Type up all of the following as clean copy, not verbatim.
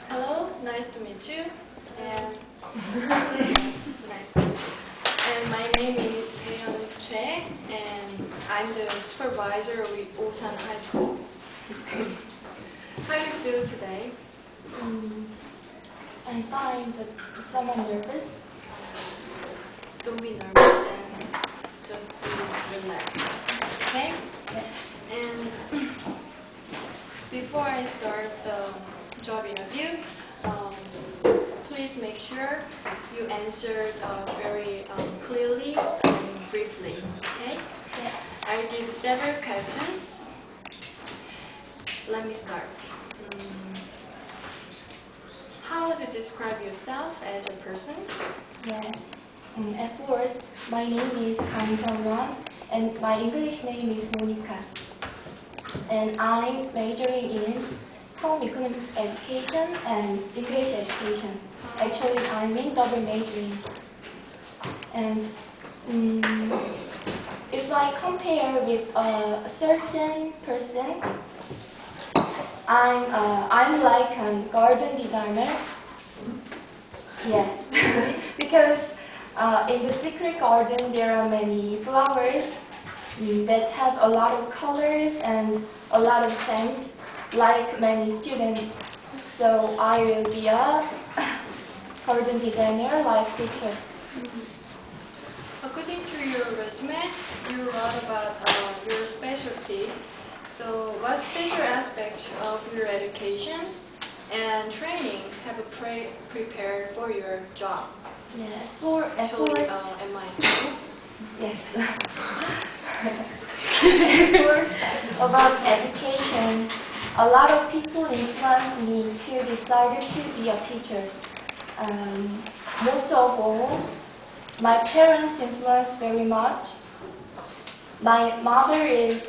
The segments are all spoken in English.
Hello, nice to meet you. And nice. And my name is Taeyeon Choi, and I'm the supervisor with Osan High School. How do you feel today? I'm fine, but somewhat nervous. Don't be nervous and just be relaxed. Okay? And before I start the job interview, please make sure you answer very clearly and briefly. Okay? Yeah. I did several questions. Let me start. How to describe yourself as a person? Yes. At first, my name is Kang Jung-won, and my English name is Monica. And I'm majoring in home economics education and English education. Actually, I'm in double majoring. And if I compare with a certain person, I'm like a garden designer. Yes, because in the secret garden there are many flowers that have a lot of colors and a lot of scents, like many students. So I will be a garden designer like teacher. According to your resume, you wrote about your specialty. So what special aspects of your education and training have you prepared for your job? Yes, Actually, MIT. Yes. About education, a lot of people influence me to decide to be a teacher. Most of all, my parents influenced very much. My mother is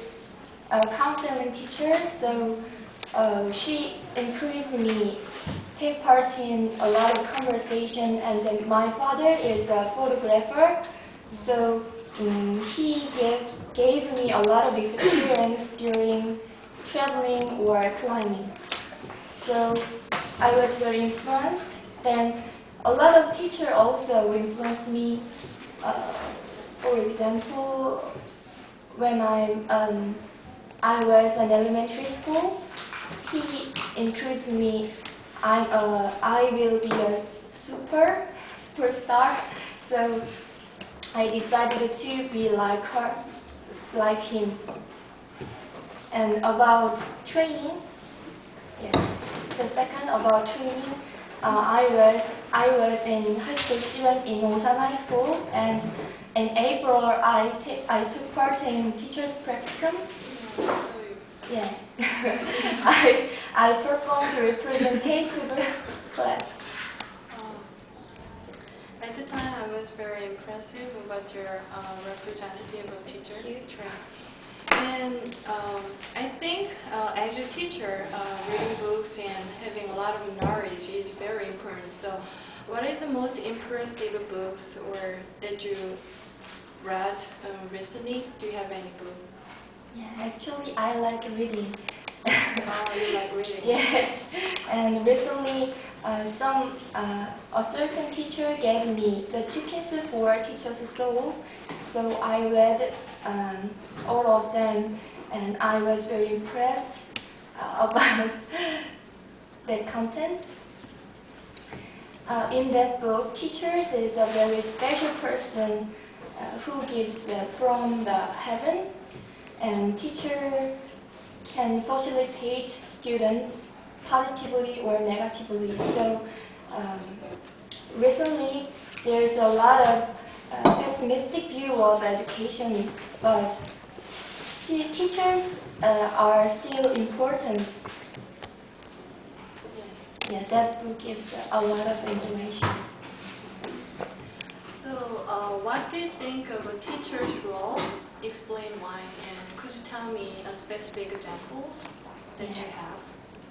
a counseling teacher, so she encouraged me take part in a lot of conversation, and then my father is a photographer, so he gave me a lot of experience during traveling or climbing. So I was very influenced. Then a lot of teachers also influenced me. For example, when I was in elementary school, he encouraged me. I will be a superstar. So I decided to be like him. And about training, yes. The second about training, I was in high school student in Osan High School, and in April I took part in teachers practicum. Yes. I performed the representation to the class. At the time, I was very impressive about your representative of teachers training. And I think as a teacher, reading books and having a lot of knowledge is very important. So what is the most impressive books or that you read recently? Do you have any book? Yeah, actually I like reading. Oh, you like reading? Yes. And recently a certain teacher gave me the tickets for Teachers Soul. So I read all of them, and I was very impressed about the content. In that book, teachers is a very special person who gives from the heaven, and teacher can facilitate students positively or negatively. So recently there's a lot of pessimistic view of education, but teachers are still important. Yeah, that book gives a lot of information. So what do you think of a teacher's role? Explain why, and could you tell me specific examples that you have?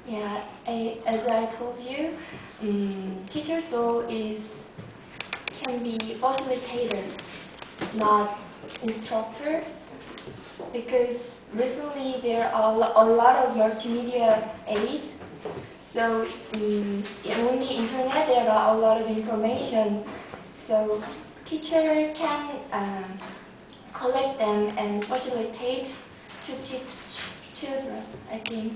Yeah, as I told you, teacher's role can be facilitator, not instructor, because recently there are a lot of multimedia aids So on the internet there are a lot of information. So teacher can collect them and facilitate to teach children, I think.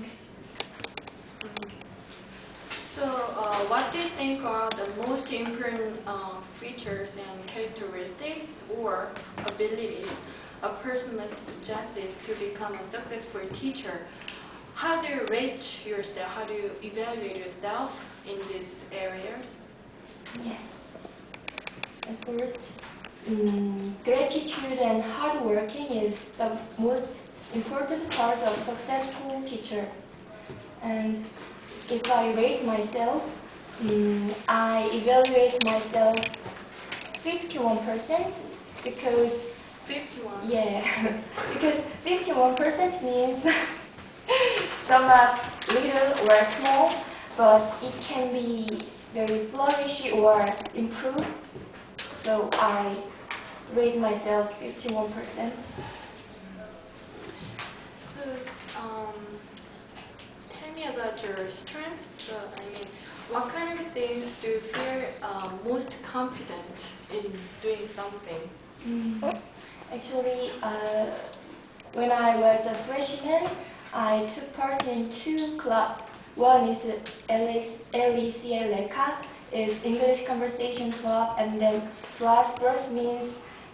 So, what do you think are the most important features and characteristics or abilities a person must possess to become a successful teacher? How do you rate yourself? How do you evaluate yourself in these areas? Yes. First, gratitude and hard working is the most important part of successful teacher. And if I rate myself, I evaluate myself 51% because 51. Yeah, because 51% means somewhat little or small, but it can be very flourishy or improved. So I rate myself 51%. So, tell me about your strengths. So, what kind of things do you feel most confident in doing something? Actually, when I was a freshman, I took part in 2 clubs. One is LECA, is English Conversation Club, and then plus means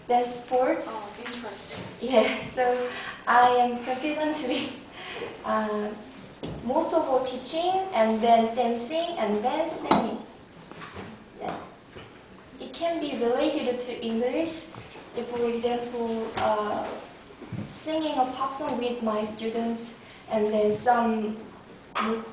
dance sports. Oh, interesting. Yeah, so I am confident with most of all teaching, and then dancing, and then singing. Yeah. It can be related to English. If, for example, singing a pop song with my students, and then some acts.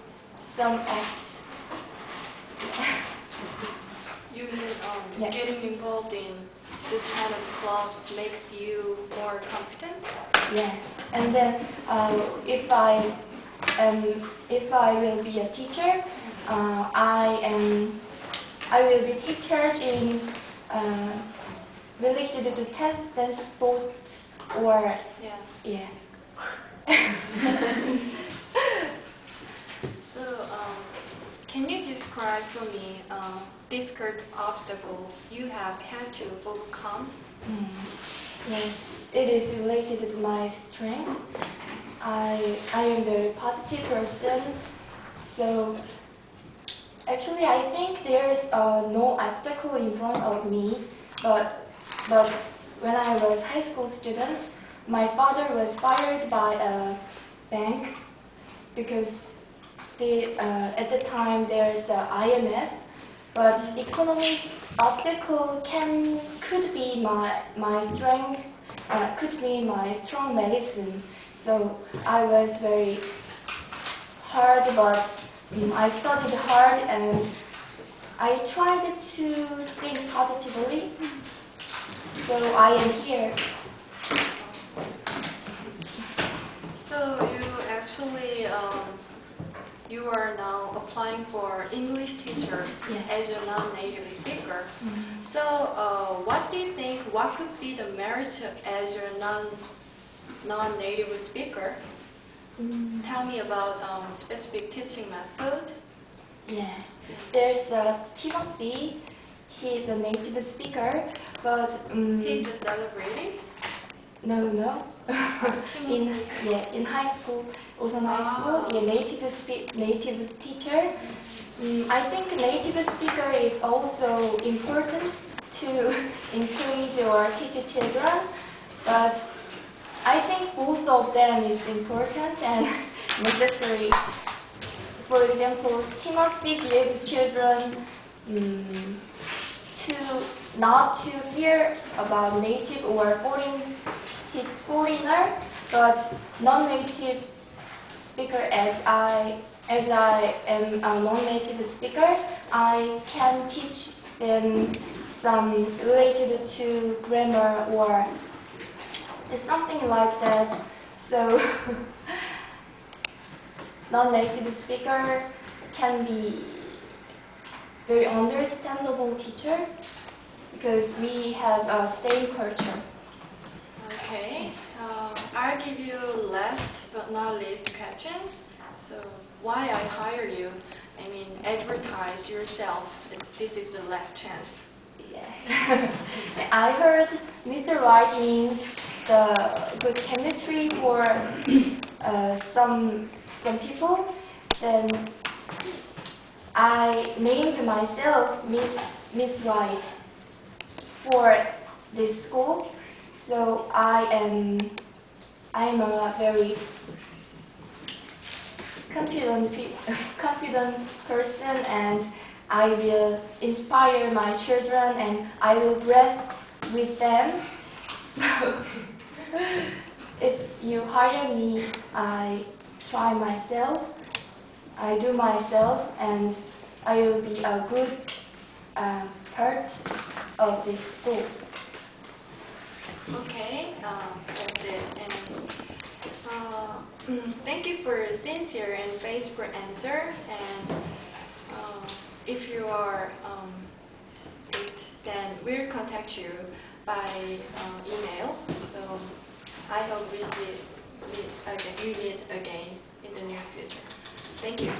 You mean Yes. getting involved in this kind of clubs makes you more confident? Yes, and then if I will be a teacher, I will be teacher in related to dance sports or Yeah. So, can you describe for me difficult obstacles you have had to overcome? Yes, it is related to my strength. I am a very positive person, so actually I think there is no obstacle in front of me, but when I was high school student, my father was fired by a bank because at the time there is IMF, but economic obstacle could be my strength, could be my strong medicine. So I was very hard, but I studied hard and I tried to think positively. So I am here. So you actually you are now applying for English teacher Yes. as a non-native speaker. So what do you think? What could be the merit as a non-native speaker? Tell me about specific teaching method. Yeah, there's Timothy. He's a native speaker, but He's a celebrity. no. in high school, also high school, yeah, native teacher. I think native speaker is also important to encourage or teach children, but I think both of them is important and necessary. For example, Timothy gives children not to fear about native or foreigner, but non-native speaker. As I am a non-native speaker, I can teach them some related to grammar or something like that. So non-native speaker can be very understandable teacher because we have a same culture. Okay. I'll give you last but not least questions. So why I hire you. I mean, advertise yourself. This is the last chance. Yes. I heard Mr. Wright means the good chemistry for some people. Then I named myself Miss Wright for this school. So I'm a very confident person, and I will inspire my children, and I will breathe with them. If you hire me, I try myself, I do myself, and I will be a good part of this school. Okay, that's it. And thank you for your sincere and faithful answer. And if you are it, then we'll contact you by email. So I hope we meet again in the near future. Thank you.